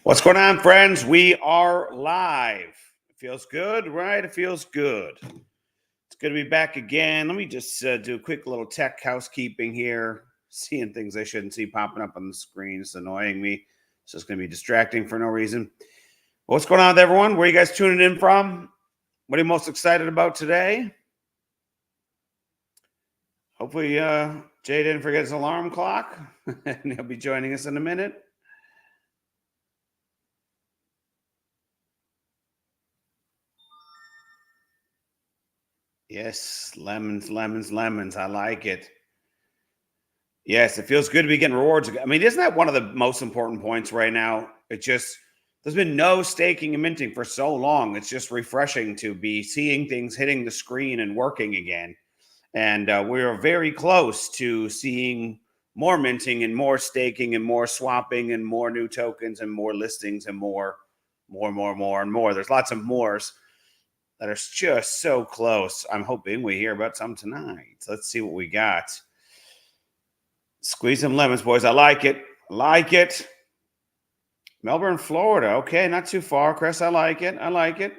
What's going on, friends? We are live. It feels good, right? It feels good. It's good to be back again. Let me just do a quick little tech housekeeping here. Seeing things I shouldn't see popping up on the screen. It's annoying me. It's just going to be distracting for no reason. What's going on with everyone? Where are you guys tuning in from? What are you most excited about today? Hopefully, Jay didn't forget his alarm clock, and he'll be joining us in a minute. Yes, lemons, lemons, lemons. I like it. Yes, it feels good to be getting rewards. I mean, isn't that one of the most important points right now? There's been no staking and minting for so long. It's just refreshing to be seeing things hitting the screen and working again. And we are very close to seeing more minting and more staking and more swapping and more new tokens and more listings and more. There's lots of mores that are just so close. I'm hoping we hear about some tonight. So let's see what we got. Squeeze some lemons, boys. I like it. I like it. Melbourne, Florida. Okay, not too far, Chris. I like it. I like it.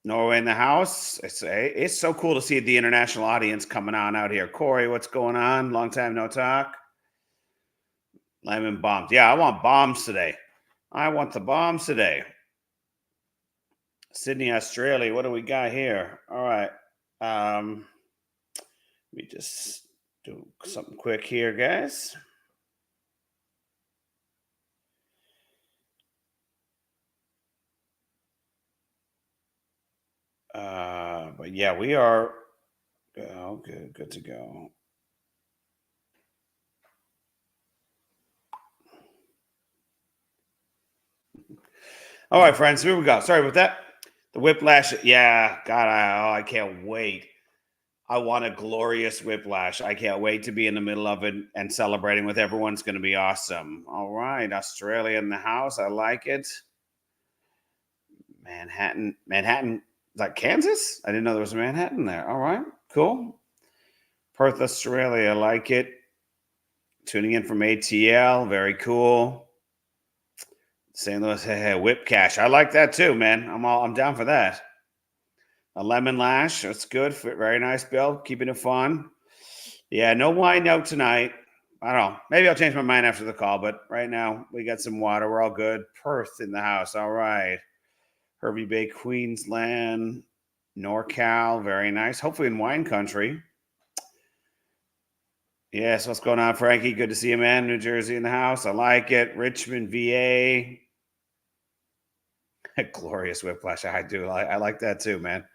Norway in the house. It's so cool to see the international audience coming on out here. Corey, what's going on? Long time no talk. Lemon bombs. Yeah, I want bombs today. I want the bombs today. Sydney, Australia. What do we got here? All right. Let me just do something quick here, guys. But yeah, we are good to go. All right, friends, here we go. Sorry about that. The whiplash. Yeah, God, I can't wait. I want a glorious whiplash. I can't wait to be in the middle of it and celebrating with everyone. It's going to be awesome. All right, Australia in the house. I like it. Manhattan. Is that Kansas? I didn't know there was a Manhattan there. All right, cool. Perth, Australia. I like it. Tuning in from ATL. Very cool. St. Louis, whip cash. I like that too, man. I'm down for that. A lemon lash. That's good. Very nice, Bill. Keeping it fun. Yeah, no wine out tonight. I don't know. Maybe I'll change my mind after the call, but right now we got some water. We're all good. Perth in the house. All right. Hervey Bay, Queensland, NorCal. Very nice. Hopefully in wine country. Yes, what's going on, Frankie? Good to see you, man. New Jersey in the house. I like it. Richmond, VA. Glorious whiplash. I do. I like that too, man.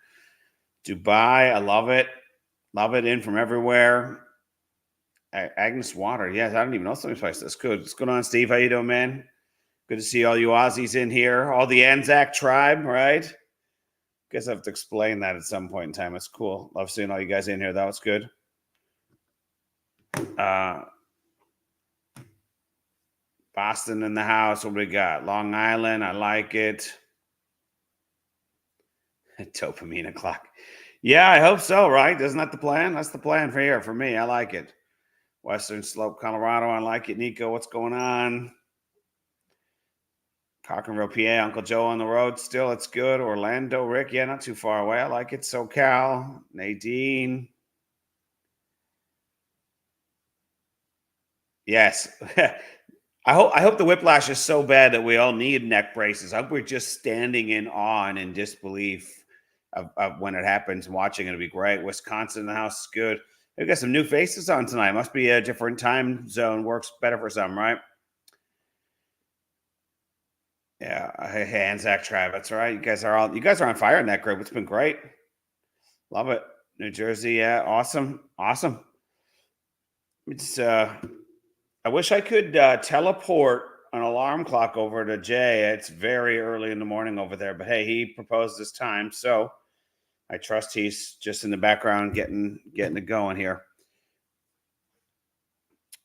Dubai. I love it. Love it. In from everywhere. Agnes Water. Yes, I don't even know some of these places. That's good. What's going on, Steve? How you doing, man? Good to see all you Aussies in here. All the Anzac tribe, right? Guess I have to explain that at some point in time. It's cool. Love seeing all you guys in here. That was good. Boston in the house. What do we got? Long Island. I like it. Dopamine o'clock. Yeah, I hope so, right? Isn't that the plan? That's the plan for here for me. I like it. Western Slope, Colorado. I like it. Nico, what's going on? Cockerville, PA. Uncle Joe on the road still. It's good. Orlando, Rick. Yeah, not too far away. I like it. SoCal. Nadine. Yes. I hope the whiplash is so bad that we all need neck braces. I hope we're just standing in awe and in disbelief of when it happens and watching it. It'll be great. Wisconsin in the house is good. We've got some new faces on tonight. Must be a different time zone. Works better for some, right? Yeah. Hey, Anzac tribe. That's right. You guys are on fire in that group. It's been great. Love it. New Jersey. Yeah. Awesome. It's I wish I could teleport an alarm clock over to Jay. It's very early in the morning over there, but hey, he proposed this time, so I trust he's just in the background getting it going here.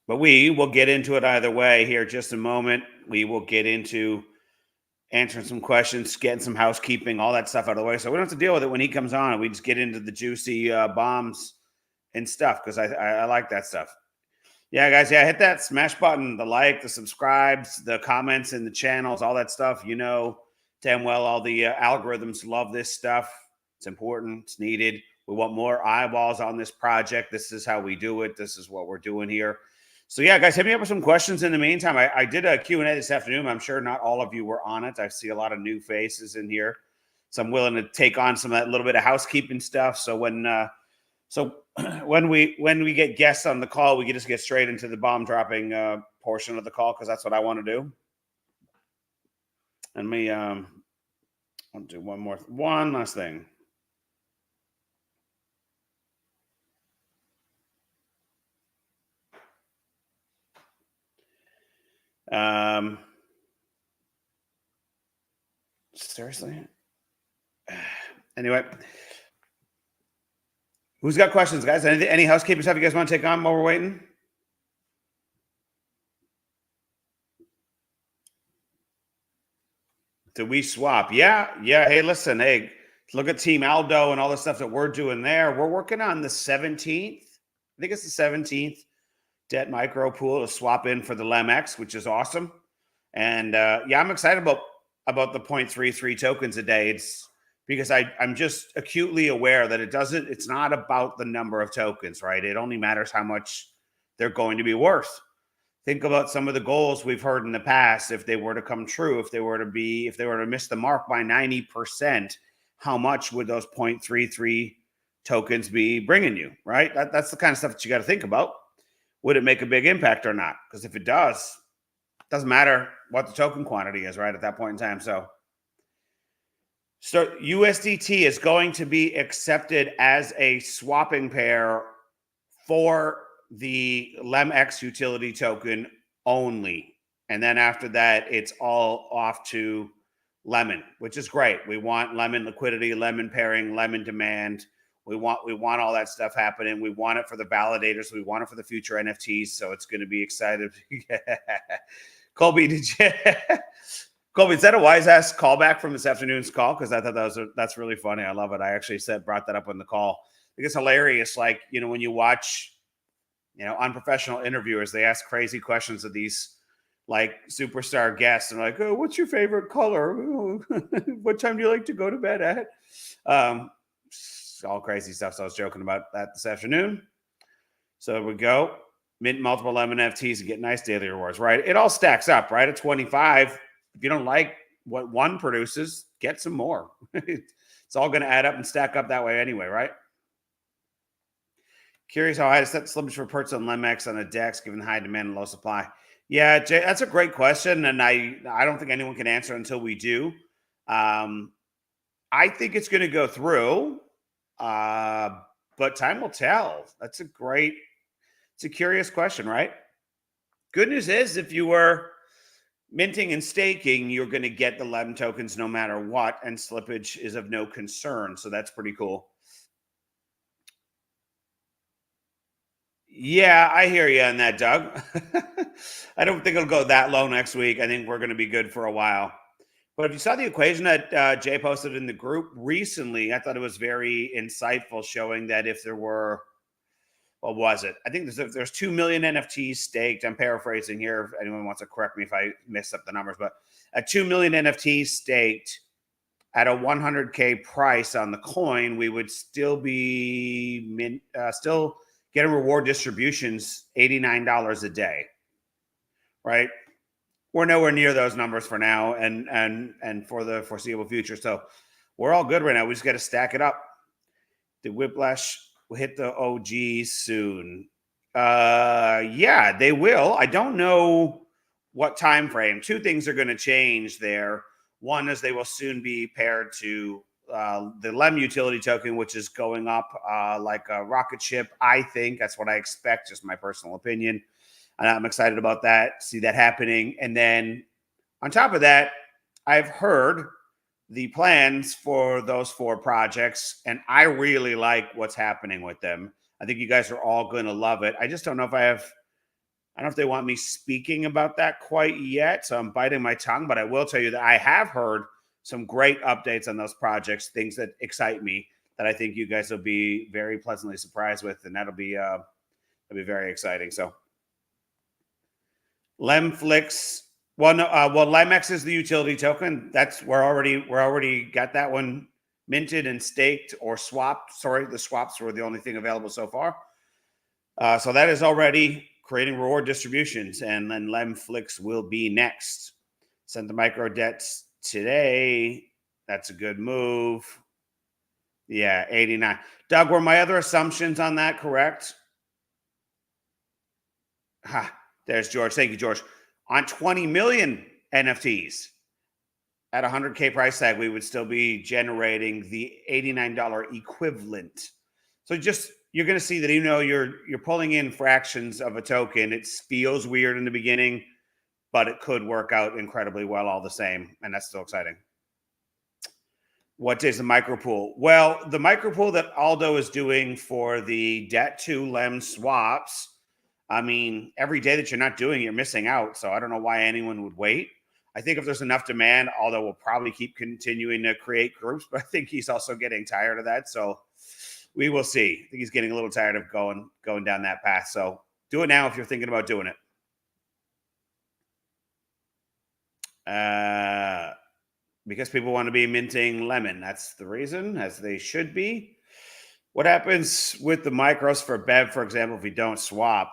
But we will get into it either way here just a moment. We will get into answering some questions, getting some housekeeping, all that stuff out of the way, so we don't have to deal with it when he comes on. We just get into the juicy bombs and stuff because I like that stuff. Yeah, guys. Yeah, hit that smash button, the like, the subscribes, the comments in the channels, all that stuff. You know damn well all the algorithms love this stuff. It's important. It's needed. We want more eyeballs on this project. This is how we do it. This is what we're doing here. So yeah, guys, hit me up with some questions in the meantime. I did a Q&A this afternoon. I'm sure not all of you were on it. I see a lot of new faces in here. So I'm willing to take on some of that little bit of housekeeping stuff. So when we get guests on the call, we can just get straight into the bomb dropping portion of the call because that's what I want to do. And I'll do one last thing. Seriously. Anyway, who's got questions, guys? Any housekeeping stuff you guys want to take on while we're waiting? Do we swap? Yeah. Hey, listen. Hey, look at Team Aldo and all the stuff that we're doing there. We're working on the 17th. I think it's the 17th debt micro pool to swap in for the LEMX, which is awesome. And yeah, I'm excited about the 0.33 tokens a day. It's because I'm just acutely aware that it's not about the number of tokens, right? It only matters how much they're going to be worth. Think about some of the goals we've heard in the past. If they were to come true, if they were to miss the mark by 90%, how much would those 0.33 tokens be bringing you, right? That's the kind of stuff that you got to think about. Would it make a big impact or not? Because if it does, it doesn't matter what the token quantity is, right, at that point in time. So USDT is going to be accepted as a swapping pair for the LEMX utility token only. And then after that, it's all off to Lemon, which is great. We want Lemon liquidity, Lemon pairing, Lemon demand. We want all that stuff happening. We want it for the validators. We want it for the future NFTs. So it's going to be excited. Colby, Colby, is that a wise ass callback from this afternoon's call? Because I thought that's really funny. I love it. I actually brought that up on the call. I think it's hilarious. Like, when you watch, unprofessional interviewers, they ask crazy questions of these like superstar guests and like, oh, what's your favorite color? What time do you like to go to bed at? All crazy stuff. So I was joking about that this afternoon. So there we go. Mint multiple Lemon NFTs and get nice daily rewards, right? It all stacks up, right? At 25. If you don't like what one produces, get some more. It's all going to add up and stack up that way anyway, right? Curious how high to set slippage for perts on LEMX on a DEX given high demand and low supply. Yeah, Jay, that's a great question, and I don't think anyone can answer until we do. I think it's going to go through, but time will tell. It's a curious question, right? Good news is if you were minting and staking, you're going to get the LEM tokens no matter what, and slippage is of no concern. So that's pretty cool. Yeah, I hear you on that, Doug. I don't think it'll go that low next week. I think we're going to be good for a while. But if you saw the equation that Jay posted in the group recently, I thought it was very insightful, showing that if there were, what was it? I think there's 2 million NFTs staked. I'm paraphrasing here. If anyone wants to correct me if I messed up the numbers, but at 2 million NFTs staked at a 100K price on the coin, we would still be still getting reward distributions $89 a day, right? We're nowhere near those numbers for now and for the foreseeable future. So we're all good right now. We just got to stack it up. The Whiplash will hit the OGs soon. Yeah, they will. I don't know what time frame. Two things are going to change there. One is they will soon be paired to the LEM utility token, which is going up like a rocket ship. I think that's what I expect, just my personal opinion. And I'm excited about that, see that happening. And then on top of that, I've heard the plans for those 4 projects, and I really like what's happening with them. I think you guys are all going to love it. I just don't know if I don't know if they want me speaking about that quite yet, so I'm biting my tongue, but I will tell you that I have heard some great updates on those projects, things that excite me that I think you guys will be very pleasantly surprised with, and that'll be very exciting. So Lemflix. Well, no. Well, Limex is the utility token. We're already got that one minted and staked or swapped. Sorry, the swaps were the only thing available so far. So that is already creating reward distributions, and then Lemflix will be next. Sent the micro debts today. That's a good move. Yeah, 89. Doug, were my other assumptions on that correct? Ha, there's George. Thank you, George. On 20 million NFTs at 100K price tag, we would still be generating the $89 equivalent. So you're going to see that you're pulling in fractions of a token. It feels weird in the beginning, but it could work out incredibly well all the same, and that's still exciting. What is the micropool? Well, the micropool that Aldo is doing for the debt to Lem swaps, I mean, every day that you're not doing it, you're missing out. So I don't know why anyone would wait. I think if there's enough demand, Aldo will probably keep continuing to create groups, but I think he's also getting tired of that. So we will see. I think he's getting a little tired of going down that path. So do it now if you're thinking about doing it. Because people want to be minting lemon. That's the reason, as they should be. What happens with the micros for Bev, for example, if we don't swap?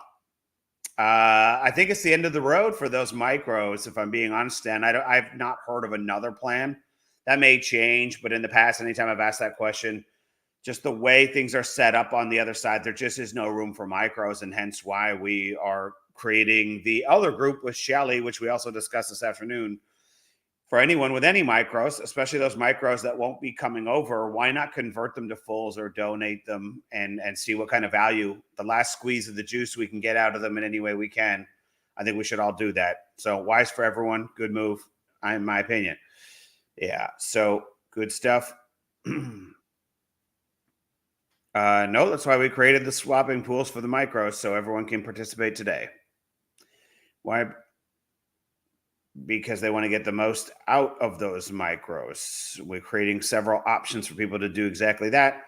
I think it's the end of the road for those micros, if I'm being honest, Dan. I've not heard of another plan. That may change, but in the past, anytime I've asked that question, just the way things are set up on the other side, there just is no room for micros, and hence why we are creating the other group with Shelly, which we also discussed this afternoon. For anyone with any micros, especially those micros that won't be coming over, why not convert them to fulls or donate them and see what kind of value, the last squeeze of the juice we can get out of them in any way we can. I think we should all do that. So wise for everyone. Good move, in my opinion. Yeah, so good stuff. No, that's why we created the swapping pools for the micros, so everyone can participate today. Why? Because they want to get the most out of those micros. We're creating several options for people to do exactly that.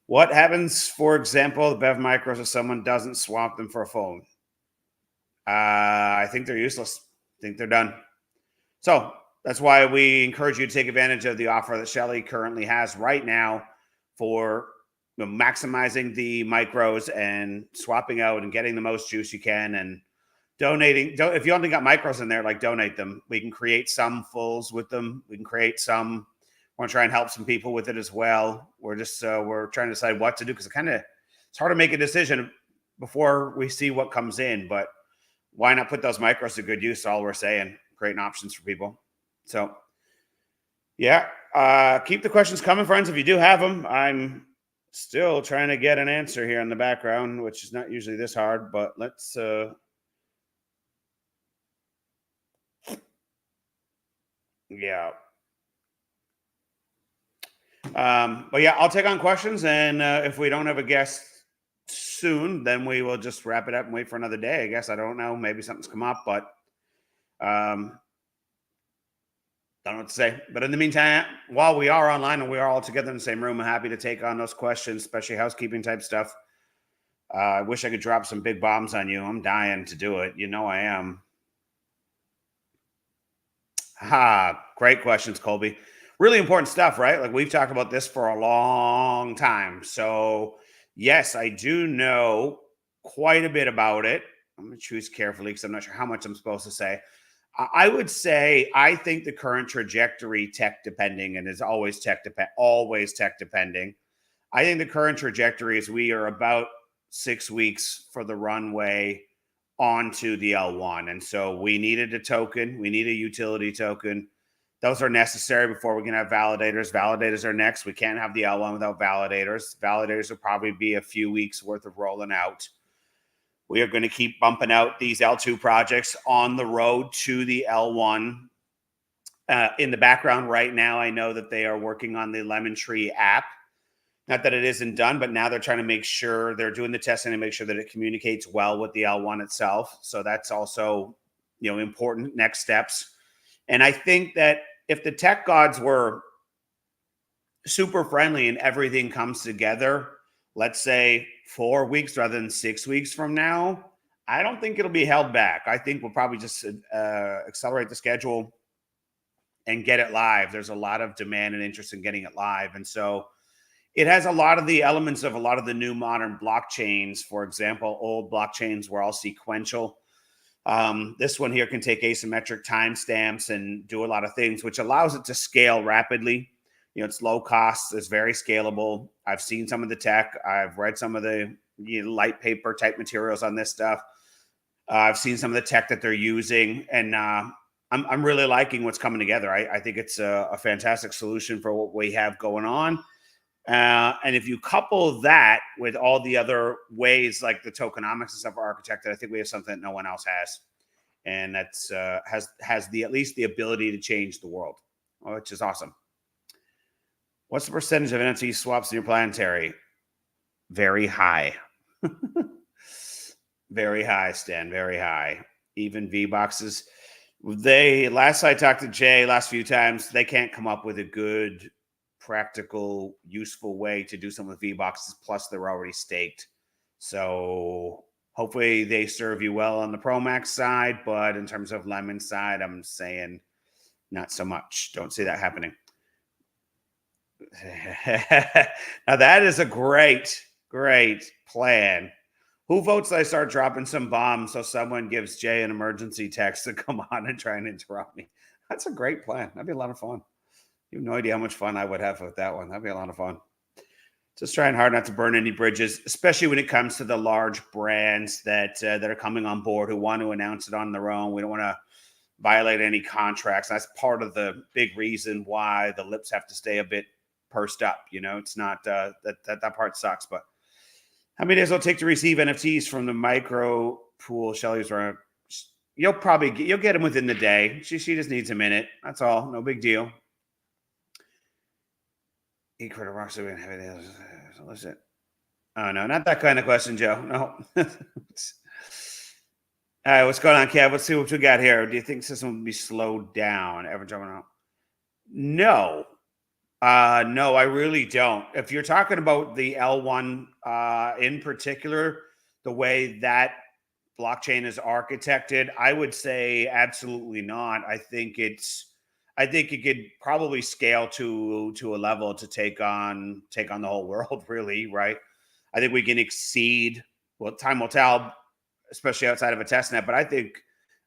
What happens, for example, the Bev micros if someone doesn't swap them for a phone? I think they're useless. I think they're done. So that's why we encourage you to take advantage of the offer that Shelly currently has right now for maximizing the micros and swapping out and getting the most juice you can and donating. If you only got micros in there, like, donate them. We can create some fulls with them. We can create some. Want to try and help some people with it as well. We're just we're trying to decide what to do because it's hard to make a decision before we see what comes in. But why not put those micros to good use? All we're saying, creating options for people. So yeah, keep the questions coming, friends. If you do have them, I'm still trying to get an answer here in the background, which is not usually this hard. But let's. Yeah. But yeah, I'll take on questions, and if we don't have a guest soon, then we will just wrap it up and wait for another day. I guess. I don't know. Maybe something's come up, but don't know what to say. But in the meantime, while we are online and we are all together in the same room, I'm happy to take on those questions, especially housekeeping type stuff. I wish I could drop some big bombs on you. I'm dying to do it. You know I am. Great questions, Colby. Really important stuff, right? Like, we've talked about this for a long time. So yes, I do know quite a bit about it. I'm going to choose carefully because I'm not sure how much I'm supposed to say. I would say I think the current trajectory, tech depending, and is always tech depending. I think the current trajectory is we are about 6 weeks for the runway onto the L1. And so we needed a token. We need a utility token. Those are necessary before we can have validators. Validators are next. We can't have the L1 without validators. Validators will probably be a few weeks worth of rolling out. We are going to keep bumping out these L2 projects on the road to the L1. In the background right now, I know that they are working on the Lemon Tree app. Not that it isn't done, but now they're trying to make sure they're doing the testing to make sure that it communicates well with the L1 itself. So that's also, important next steps. And I think that if the tech gods were super friendly and everything comes together, let's say 4 weeks rather than 6 weeks from now, I don't think it'll be held back. I think we'll probably just accelerate the schedule and get it live. There's a lot of demand and interest in getting it live. And so it has a lot of the elements of a lot of the new modern blockchains. For example, old blockchains were all sequential. This one here can take asymmetric timestamps and do a lot of things, which allows it to scale rapidly. It's low cost. It's very scalable. I've seen some of the tech. I've read some of the light paper type materials on this stuff. I've seen some of the tech that they're using, and I'm really liking what's coming together. I think it's a fantastic solution for what we have going on. And if you couple that with all the other ways like the tokenomics and stuff are architected, I think we have something that no one else has, and that's has the at least the ability to change the world, which is awesome. What's the percentage of NFT swaps in your planetary? Very high. Very high, Stan. Very high. Even V boxes. Last I talked to Jay last few times, they can't come up with a good, practical, useful way to do some with V boxes. Plus, they're already staked. So hopefully they serve you well on the Pro Max side, but in terms of Lemon side, I'm saying not so much. Don't see that happening. Now that is a great plan. Who votes that I start dropping some bombs so someone gives Jay an emergency text to come on and try and interrupt me? That's a great plan. That'd be a lot of fun. You have no idea how much fun I would have with that one. That'd be a lot of fun. Just trying hard not to burn any bridges, especially when it comes to the large brands that are coming on board who want to announce it on their own. We don't want to violate any contracts. That's part of the big reason why the lips have to stay a bit pursed up. It's not that part sucks, but how many days will it take to receive NFTs from the micro pool Shelly's running? You'll get them within the day. She just needs a minute. That's all. No big deal. Listen. Oh no, not that kind of question, Joe. No. All right, what's going on, Kev? Let's see what we got here. Do you think the system will be slowed down? Ever jumping out? No. No, I really don't. If you're talking about the L1 in particular, the way that blockchain is architected, I would say absolutely not. I think it could probably scale to a level to take on the whole world, really, right? I think we can exceed. Well, time will tell, especially outside of a test net. But I think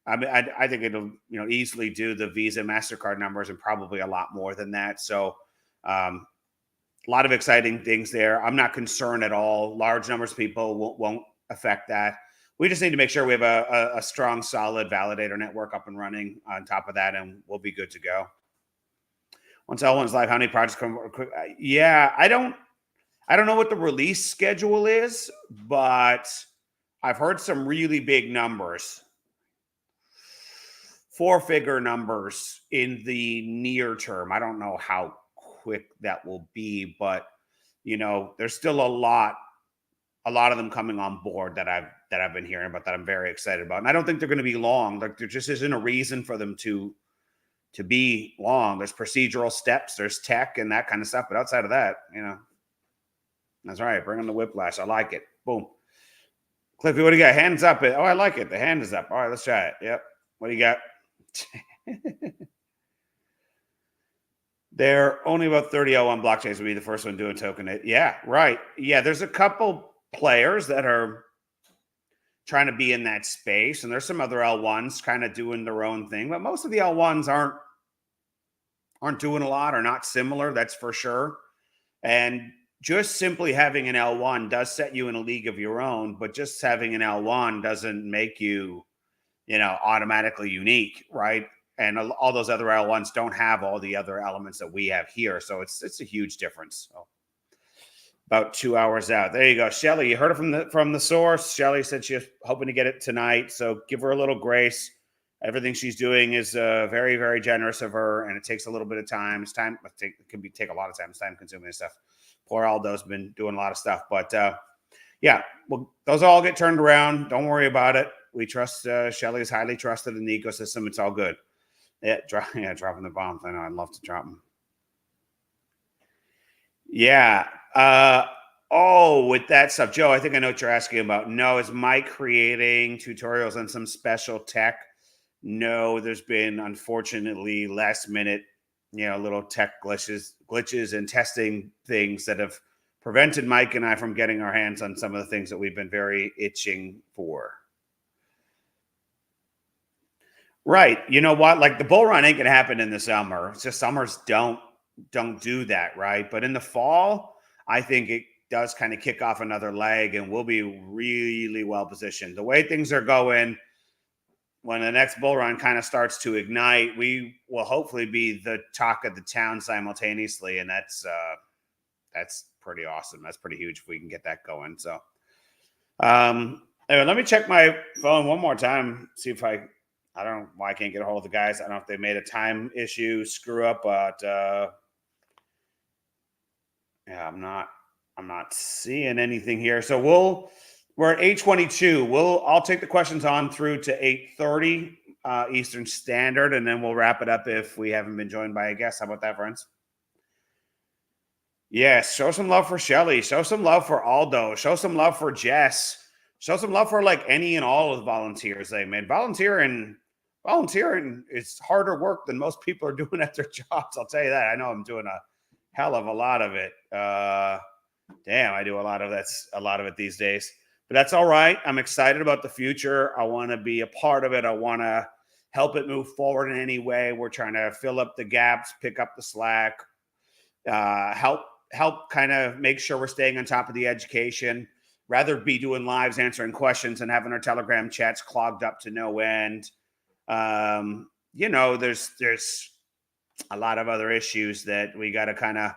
it'll easily do the Visa, MasterCard numbers and probably a lot more than that. So. A lot of exciting things there. I'm not concerned at all. Large numbers of people won't affect that. We just need to make sure we have a strong, solid validator network up and running on top of that, and we'll be good to go. Once L1's live, how many projects come? Yeah, I don't know what the release schedule is, but I've heard some really big numbers. 4-figure numbers in the near term. I don't know how quick that will be, but there's still a lot of them coming on board that I've been hearing about that I'm very excited about. And I don't think they're going to be long. Like there just isn't a reason for them to be long. There's procedural steps, there's tech and that kind of stuff. But outside of that, that's right. Bring on the whiplash. I like it. Boom. Cliffy, what do you got? Hands up. Oh, I like it. The hand is up. All right, let's try it. Yep. What do you got? There are only about 30 L1 blockchains will be the first one doing token. Yeah, right. Yeah, there's a couple players that are trying to be in that space, and there's some other L1s kind of doing their own thing, but most of the L1s aren't doing a lot or not similar, that's for sure. And just simply having an L1 does set you in a league of your own, but just having an L1 doesn't make you, automatically unique, right? And all those other L1s don't have all the other elements that we have here. So it's a huge difference. So about 2 hours out. There you go. Shelly, you heard it from the source. Shelly said she's hoping to get it tonight. So give her a little grace. Everything she's doing is very, very generous of her. And it takes a little bit of time. It can take a lot of time. It's time consuming and stuff. Poor Aldo's been doing a lot of stuff. But yeah, well, those all get turned around. Don't worry about it. We trust Shelly is highly trusted in the ecosystem. It's all good. Yeah, dropping the bombs. I know. I'd love to drop them. Yeah. Oh, with that stuff, Joe, I think I know what you're asking about. No, is Mike creating tutorials on some special tech? No, there's been unfortunately last minute, little tech glitches and testing things that have prevented Mike and I from getting our hands on some of the things that we've been very itching for. Right. You know what? Like the bull run ain't gonna happen in the summer. It's just summers don't do that, right? But in the fall, I think it does kind of kick off another leg and we'll be really well positioned. The way things are going, when the next bull run kind of starts to ignite, we will hopefully be the talk of the town simultaneously. And that's pretty awesome. That's pretty huge if we can get that going. So anyway, let me check my phone one more time, see if I don't know why I can't get a hold of the guys. I don't know if they made a time issue screw up, but yeah, I'm not seeing anything here. So we're at 8:22. I'll take the questions on through to 8:30 Eastern Standard, and then we'll wrap it up if we haven't been joined by a guest. How about that, friends? Yes, show some love for Shelly. Show some love for Aldo. Show some love for Jess. Show some love for like any and all of the volunteers they made. Volunteering is harder work than most people are doing at their jobs. I'll tell you that. I know I'm doing a hell of a lot of it. Damn, I do a lot of it these days. But that's all right. I'm excited about the future. I want to be a part of it. I want to help it move forward in any way. We're trying to fill up the gaps, pick up the slack, help kind of make sure we're staying on top of the education. Rather be doing lives, answering questions, and having our Telegram chats clogged up to no end. There's a lot of other issues that we got to kind of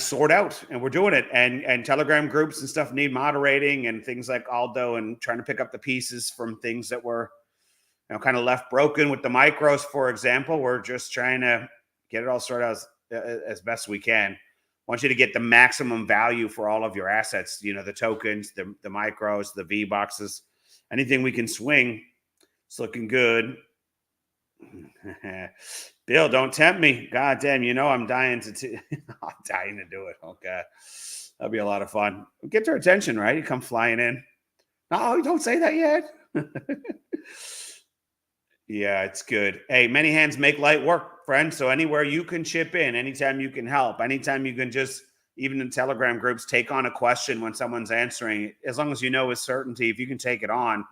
sort out, and we're doing it. And Telegram groups and stuff need moderating and things like Aldo, and trying to pick up the pieces from things that were kind of left broken with the micros, for example. We're just trying to get it all sorted out as best we can. I want you to get the maximum value for all of your assets, the tokens, the micros, the V boxes, anything we can swing. It's looking good. Bill, don't tempt me. God damn, I'm dying to I'm dying to do it. Okay. That'll be a lot of fun. Get their attention, right? You come flying in. No, don't say that yet. Yeah, it's good. Hey, many hands make light work, friend. So anywhere you can chip in, anytime you can help, anytime you can just, even in Telegram groups, take on a question when someone's answering, as long as you know with certainty, if you can take it on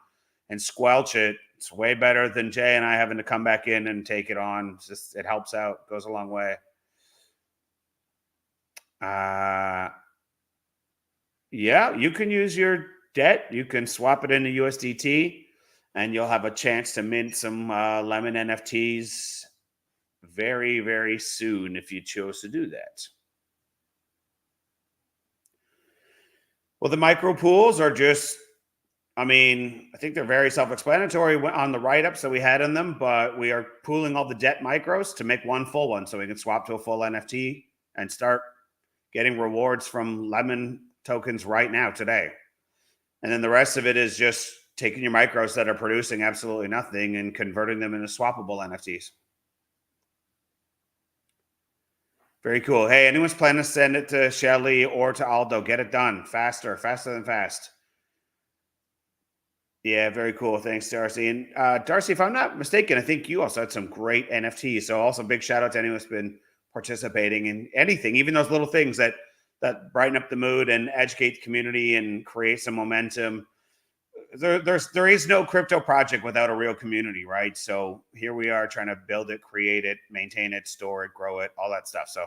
and squelch it, it's way better than Jay and I having to come back in and take it on. It helps out, goes a long way. Yeah, you can use your debt. You can swap it into USDT, and you'll have a chance to mint some Lemon NFTs very, very soon if you chose to do that. Well, the micro pools are just, I think they're very self-explanatory on the write-ups that we had in them, but we are pooling all the debt micros to make one full one so we can swap to a full NFT and start getting rewards from Lemon tokens right now, today. And then the rest of it is just taking your micros that are producing absolutely nothing and converting them into swappable NFTs. Very cool. Hey, anyone's planning to send it to Shelly or to Aldo, get it done faster than fast. Yeah, very cool. Thanks, Darcy. And Darcy, if I'm not mistaken, I think you also had some great NFTs. So also big shout out to anyone who's been participating in anything, even those little things that brighten up the mood and educate the community and create some momentum. There is no crypto project without a real community, right? So here we are trying to build it, create it, maintain it, store it, grow it, all that stuff. So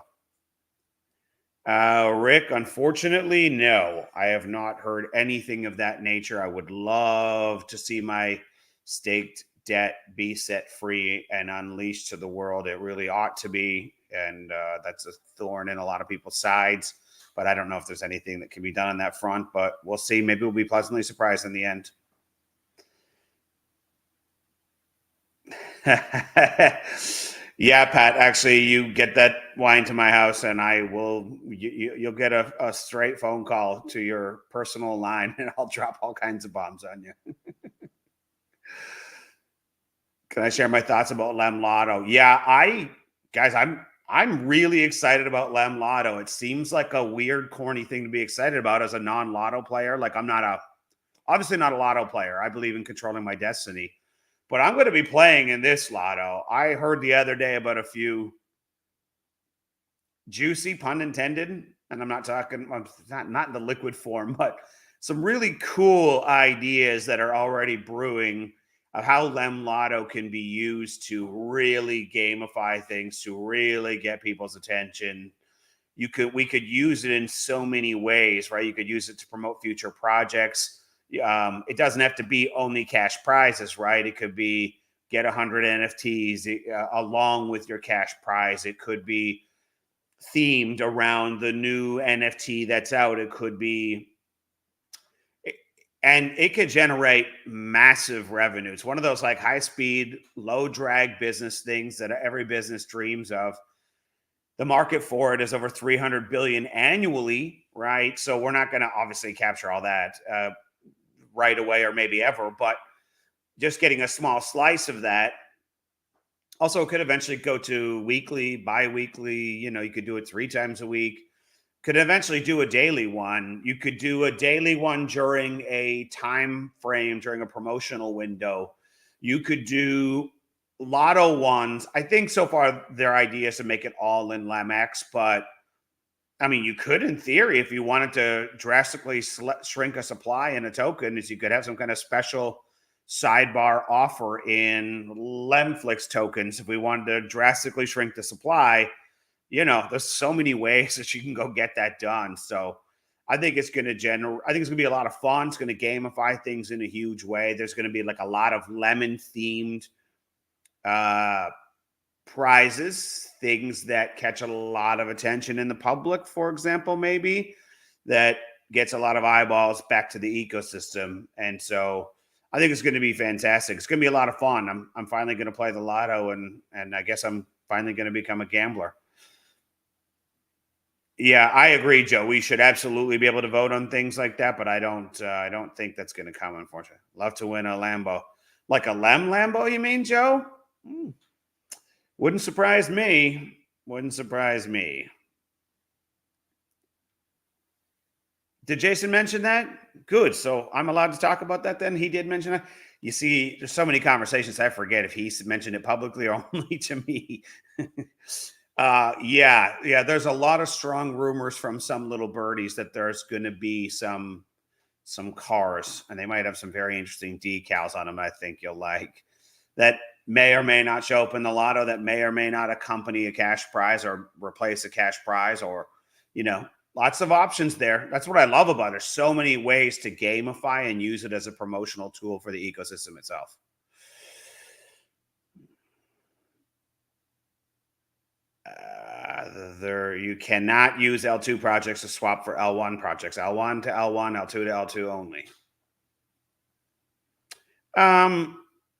Rick, unfortunately, no, I have not heard anything of that nature. I would love to see my staked debt be set free and unleashed to the world. It really ought to be. And that's a thorn in a lot of people's sides. But I don't know if there's anything that can be done on that front. But we'll see. Maybe we'll be pleasantly surprised in the end. Yeah, Pat, actually, you get that wine to my house and you'll get a straight phone call to your personal line and I'll drop all kinds of bombs on you. Can I share my thoughts about Lem Lotto? Yeah, I'm I'm really excited about Lem Lotto. It seems like a weird, corny thing to be excited about as a non-lotto player. Like I'm not obviously not a lotto player. I believe in controlling my destiny, but I'm going to be playing in this lotto. I heard the other day about a few juicy, pun intended, and I'm not talking, I'm not in the liquid form, but some really cool ideas that are already brewing of how Lem Lotto can be used to really gamify things, to really get people's attention. We could use it in so many ways, right? You could use it to promote future projects. It doesn't have to be only cash prizes, right? It could be get 100 NFTs along with your cash prize. It could be themed around the new NFT that's out. It could be, and it could generate massive revenue. It's one of those like high speed, low drag business things that every business dreams of. The market for it is over 300 billion annually, right? So we're not going to obviously capture all that right away or maybe ever, but just getting a small slice of that. Also, it could eventually go to weekly, bi-weekly. You could do it 3 times a week. Could eventually do a daily one. You could do a daily one during a time frame, during a promotional window. You could do lotto ones. I think so far their idea is to make it all in LemX, but I mean, you could, in theory, if you wanted to drastically shrink a supply in a token, is you could have some kind of special sidebar offer in Lemflix tokens. If we wanted to drastically shrink the supply, there's so many ways that you can go get that done. So I think it's going to I think it's going to be a lot of fun. It's going to gamify things in a huge way. There's going to be like a lot of lemon themed prizes, things that catch a lot of attention in the public, for example, maybe that gets a lot of eyeballs back to the ecosystem. And so I think it's going to be fantastic. It's going to be a lot of fun. I'm finally going to play the lotto, and I guess I'm finally going to become a gambler. Yeah, I agree, Joe. We should absolutely be able to vote on things like that, but I don't think that's going to come, unfortunately. Love to win a Lambo, like a Lambo. You mean, Joe? Wouldn't surprise me. Wouldn't surprise me. Did Jason mention that? Good. So I'm allowed to talk about that then? He did mention that. You see, there's so many conversations I forget if he mentioned it publicly or only to me. Yeah. There's a lot of strong rumors from some little birdies that there's going to be some cars, and they might have some very interesting decals on them. I think you'll like that. May or may not show up in the lotto. That may or may not accompany a cash prize or replace a cash prize, or lots of options there. That's what I love about it. There's so many ways to gamify and use it as a promotional tool for the ecosystem itself. You cannot use L2 projects to swap for L1 projects. L1 to L1, L2 to L2 only.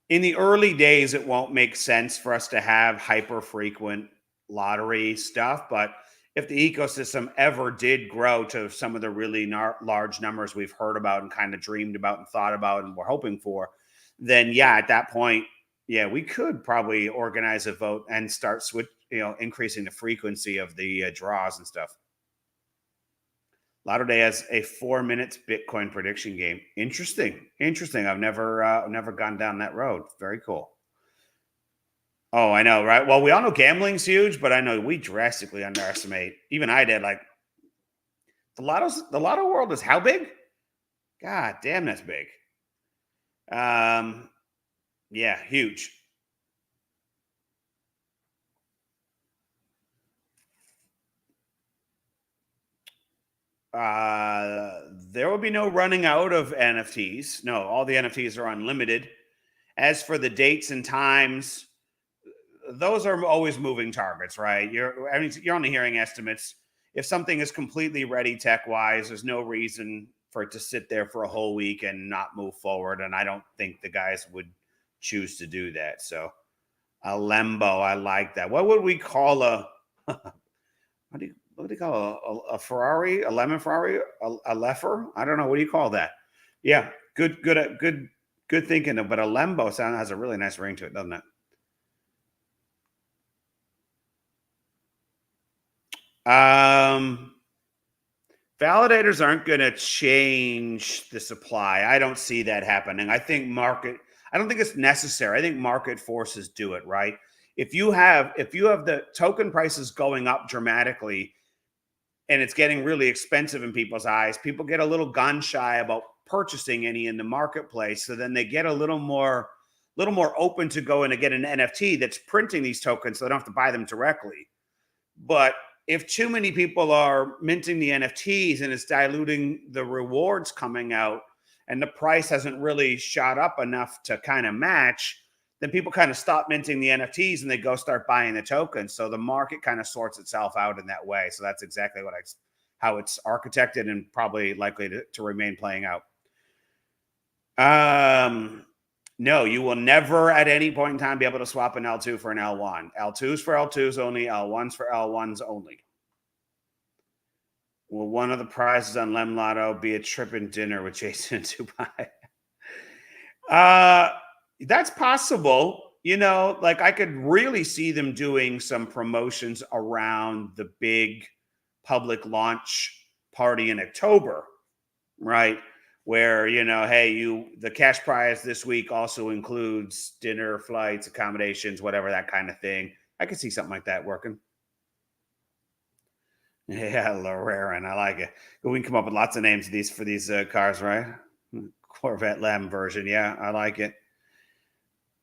In the early days, it won't make sense for us to have hyper frequent lottery stuff, but if the ecosystem ever did grow to some of the really large numbers we've heard about and kind of dreamed about and thought about and we're hoping for, then yeah, at that point, yeah, we could probably organize a vote and start increasing the frequency of the draws and stuff. Lotto Day has a 4 minutes Bitcoin prediction game. Interesting. I've never gone down that road. Very cool. Oh, I know, right? Well, we all know gambling's huge, but I know we drastically underestimate. Even I did. Like the lotto world is how big? God damn, that's big. Yeah, huge. There will be no running out of NFTs. No, all the NFTs are unlimited. As for the dates and times, those are always moving targets, right? You're only hearing estimates. If something is completely ready tech wise, there's no reason for it to sit there for a whole week and not move forward. And I don't think the guys would choose to do that. So a Lembo, I like that. What would we call what do you call a Ferrari? A lemon Ferrari? A Leffer? I don't know. What do you call that? Yeah, good thinking. But a Lembo has a really nice ring to it, doesn't it? Validators aren't going to change the supply. I don't see that happening. I don't think it's necessary. I think market forces do it, right? If you have the token prices going up dramatically and it's getting really expensive in people's eyes, people get a little gun shy about purchasing any in the marketplace. So then they get a little more open to go in and get an NFT that's printing these tokens so they don't have to buy them directly. But if too many people are minting the NFTs and it's diluting the rewards coming out and the price hasn't really shot up enough to kind of match, then people kind of stop minting the NFTs and they go start buying the tokens. So the market kind of sorts itself out in that way. So that's exactly how it's architected and probably likely to remain playing out. No, you will never at any point in time be able to swap an L2 for an L1. L2s for L2s only, L1s for L1s only. Will one of the prizes on Lem Lotto be a trip and dinner with Jason in Dubai? That's possible. Like I could really see them doing some promotions around the big public launch party in October, right? Where, hey, the cash prize this week also includes dinner, flights, accommodations, whatever, that kind of thing. I could see something like that working. Yeah, Lorraine, I like it. We can come up with lots of names for these cars, right? Corvette Lem version, yeah, I like it.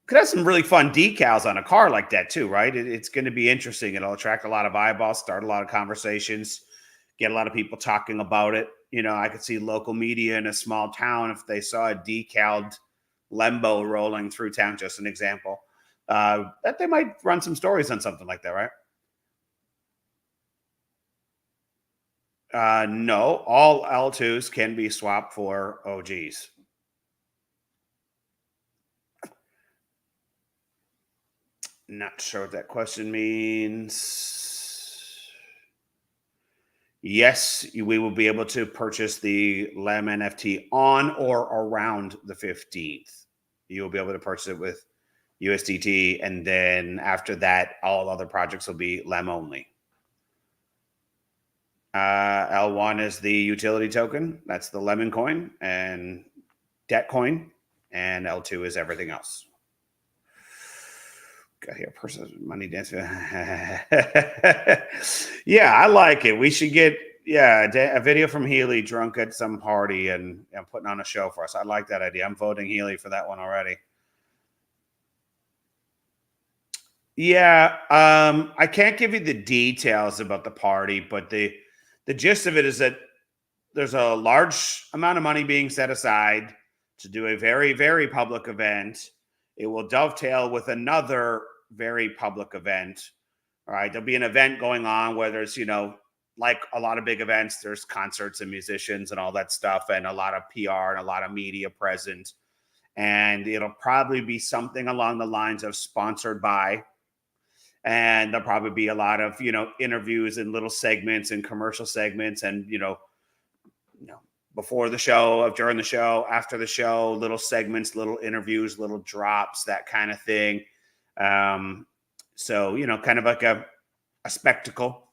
Could have some really fun decals on a car like that too, right? It's going to be interesting. It'll attract a lot of eyeballs, start a lot of conversations, get a lot of people talking about it. I could see local media in a small town if they saw a decaled Lembo rolling through town, just an example, that they might run some stories on something like that, right? No, all L2s can be swapped for OGs. Not sure what that question means. Yes, we will be able to purchase the LEM NFT on or around the 15th. You will be able to purchase it with USDT, and then after that, all other projects will be LEM only. L1 is the utility token. That's the lemon coin and debt coin. And L2 is everything else. Got here, person money dancing. Yeah, I like it. We should get a video from Healy drunk at some party and putting on a show for us. I like that idea. I'm voting Healy for that one already. Yeah, I can't give you the details about the party, but the gist of it is that there's a large amount of money being set aside to do a very, very public event. It will dovetail with another very public event. All right. There'll be an event going on where there's, like a lot of big events, there's concerts and musicians and all that stuff, and a lot of PR and a lot of media present. And it'll probably be something along the lines of sponsored by. And there'll probably be a lot of, interviews and little segments and commercial segments and, before the show, during the show, after the show, little segments, little interviews, little drops, that kind of thing. So, kind of like a spectacle.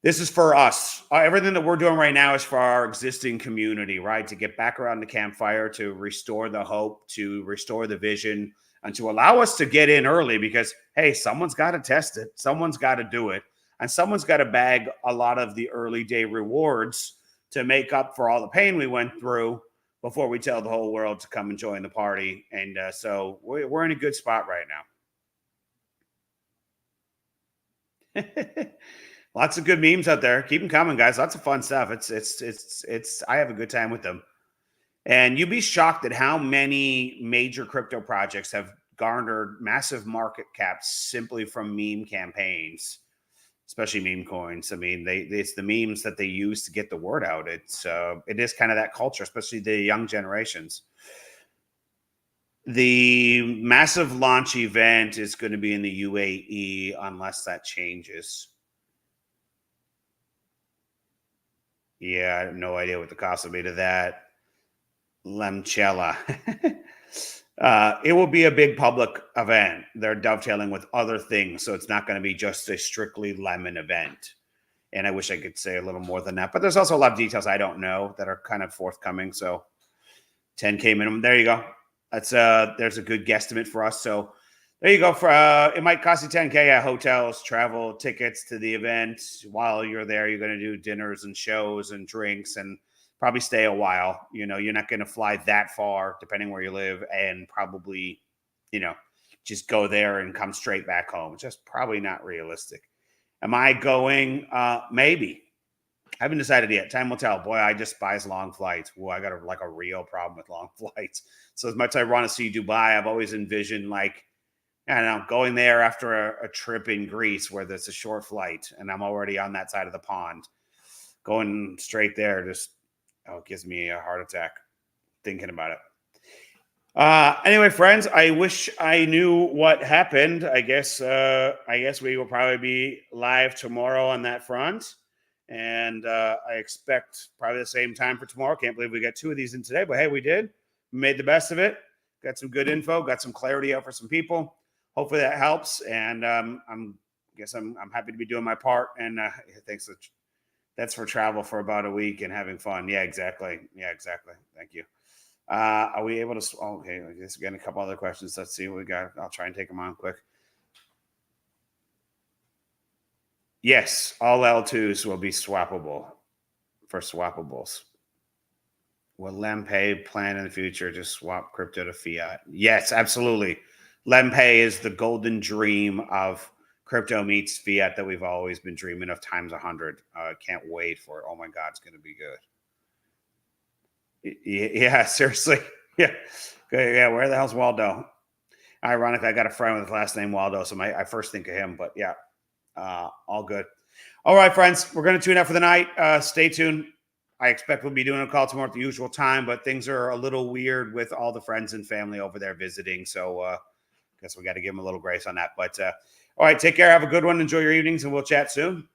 This is for us. Everything that we're doing right now is for our existing community, right? To get back around the campfire, to restore the hope, to restore the vision, and to allow us to get in early because, hey, someone's got to test it. Someone's got to do it. And someone's got to bag a lot of the early day rewards to make up for all the pain we went through before we tell the whole world to come and join the party. And so we're in a good spot right now. Lots of good memes out there. Keep them coming, guys. Lots of fun stuff. It's I have a good time with them. And you'd be shocked at how many major crypto projects have garnered massive market caps simply from meme campaigns, especially meme coins. I mean, it's the memes that they use to get the word out. It is kind of that culture, especially the young generations. The massive launch event is going to be in the UAE unless that changes. Yeah, I have no idea what the cost will be to that. Lemchella. It will be a big public event. They're dovetailing with other things, so it's not going to be just a strictly lemon event. And I wish I could say a little more than that. But there's also a lot of details I don't know that are kind of forthcoming. So 10K minimum. There you go. That's there's a good guesstimate for us. So there you go. For it might cost you 10K at hotels, travel, tickets to the event. While you're there, you're going to do dinners and shows and drinks and probably stay a while. You know, you're not going to fly that far, depending where you live, and probably, you know, just go there and come straight back home. It's just probably not realistic. Am I going? Maybe. I haven't decided yet. Time will tell. Boy, I despise long flights. Well, I got a real problem with long flights. So as much as I want to see Dubai, I've always envisioned like, I don't know, going there after a trip in Greece where there's a short flight and I'm already on that side of the pond. Going straight there just it gives me a heart attack thinking about it. Anyway, friends, I wish I knew what happened. I guess we will probably be live tomorrow on that front. And I expect probably the same time for tomorrow. Can't believe we got 2 of these in today, but hey, we did. We made the best of it. Got some good info, got some clarity out for some people. Hopefully that helps. And I'm happy to be doing my part. And thanks. That's for travel for about a week and having fun. Yeah, exactly. Thank you. Are we able to? Okay, I guess again a couple other questions. Let's see what we got. I'll try and take them on quick. Yes, all L2s will be swappable for swappables. Will LemPay plan in the future to swap crypto to fiat? Yes, absolutely. LemPay is the golden dream of crypto meets fiat that we've always been dreaming of times 100. Can't wait for it. Oh my God, it's going to be good. Yeah, seriously. Yeah. Yeah. Where the hell's Waldo? Ironically, I got a friend with his last name Waldo, so I first think of him, but yeah, all good. All right, friends, we're going to tune out for the night. Stay tuned. I expect we'll be doing a call tomorrow at the usual time, but things are a little weird with all the friends and family over there visiting. So I guess we got to give them a little grace on that. But all right, take care. Have a good one. Enjoy your evenings, and we'll chat soon.